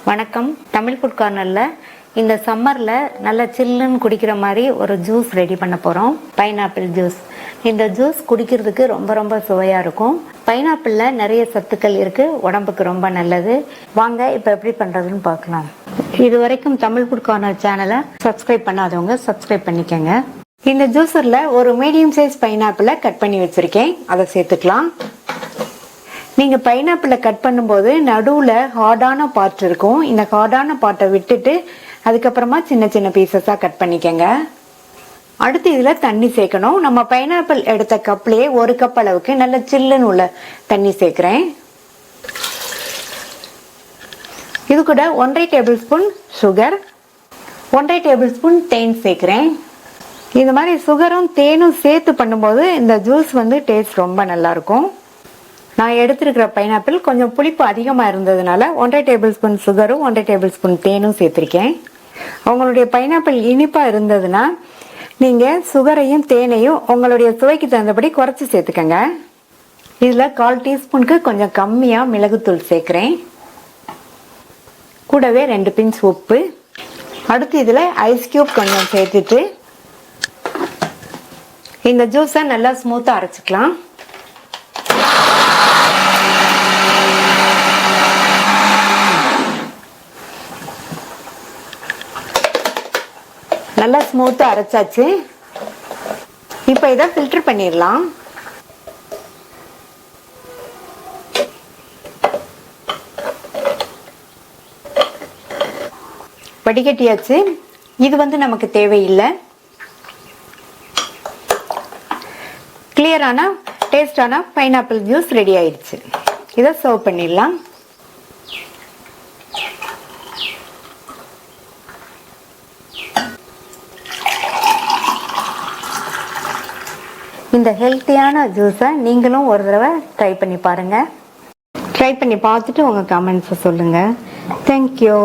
வணக்கம். தமிழ் ஃபுட் கார்னர்ல இந்த சம்மர்ல நல்ல சில்லுன்னு குடிக்கிற மாதிரி ஒரு ஜூஸ் ரெடி பண்ண போறோம். Pineapple juice. இந்த ஜூஸ் குடிக்கிறதுக்கு ரொம்ப ரொம்ப சுவையா இருக்கும். பைனாப்பிள்ல நிறைய சத்துக்கள் இருக்கு, உடம்புக்கு ரொம்ப நல்லது. வாங்க இப்ப எப்படி பண்றதுன்னு பார்க்கலாம். இது வரைக்கும் தமிழ் ஃபுட் கார்னர் சேனலை சப்ஸ்கிரைப் பண்ணாதவங்க சப்ஸ்கிரைப் பண்ணிக்கங்க. இந்த ஜூஸர்ல ஒரு மீடியம் சைஸ் பைனாப்பிளை கட் பண்ணி வச்சிருக்கேன், அதை சேர்த்துக்கலாம். நீங்க பைனாப்பிளை கட் பண்ணும்போது நடுவுல ஹார்டான பார்ட் இருக்கும். இந்த ஹார்டான பார்ட்டை விட்டுட்டு அதுக்கப்புறமா சின்ன சின்ன பீசஸா கட் பண்ணிக்கங்க. அடுத்து இதுல தண்ணி சேர்க்கணும். நம்ம பைனாப்பிள் எடுத்த கப்லயே 1 கப் அளவுக்கு நல்ல சில்லுன்னு உள்ள தண்ணி சேர்க்கிறேன். இது கூட 1.5 table spoon sugar, 1.5 table spoon தேன் சேர்க்கிறேன். இந்த மாதிரி சுகரும் தேனும் சேர்த்து பண்ணும்போது இந்த ஜூஸ் டேஸ்ட் ரொம்ப நல்லா இருக்கும். நான் எடுத்திருக்கிற பைனாப்பிள் கொஞ்சம் புளிப்பு அதிகமா இருந்ததுனால 1.5 டேபிள் ஸ்பூன் சுகரும் 1.5 டேபிள் ஸ்பூன் தேனும் சேர்த்திருக்கேன். உங்களுடைய பைனாப்பிள் இனிப்பா இருந்ததுன்னா நீங்க சுகரையும் தேனையும் உங்களுடைய சுவைக்கு தகுந்தபடி குறைச்சி சேர்த்துக்கங்க. இதுல 1/4 டீஸ்பூனுக்கு கொஞ்சம் கம்மியா மிளகுத்தூள் சேர்க்கிறேன். கூடவே 2 பிஞ்ச் உப்பு. அடுத்து இதுல ஐஸ் கியூப் கொஞ்சம் சேர்த்துட்டு இந்த ஜூஸை நல்லா ஸ்மூத்தா அரைச்சிக்கலாம். நல்லா ஸ்மூத்தா அரைச்சாச்சு. இப்ப இதை ஃபில்டர் பண்ணிடலாம். வடிகட்டியாச்சு. இது நமக்கு தேவையில்லை. கிளியரான டேஸ்டான பைனாப்பிள் ஜூஸ் ரெடி ஆயிடுச்சு. இதை சர்வ் பண்ணிடலாம். இந்த ஹெல்த்தியான ஜூஸை நீங்களும் ஒரு தடவை ட்ரை பண்ணி பாருங்க. ட்ரை பண்ணி பார்த்துட்டு உங்க கமெண்ட்ஸை சொல்லுங்க. தேங்க்யூ.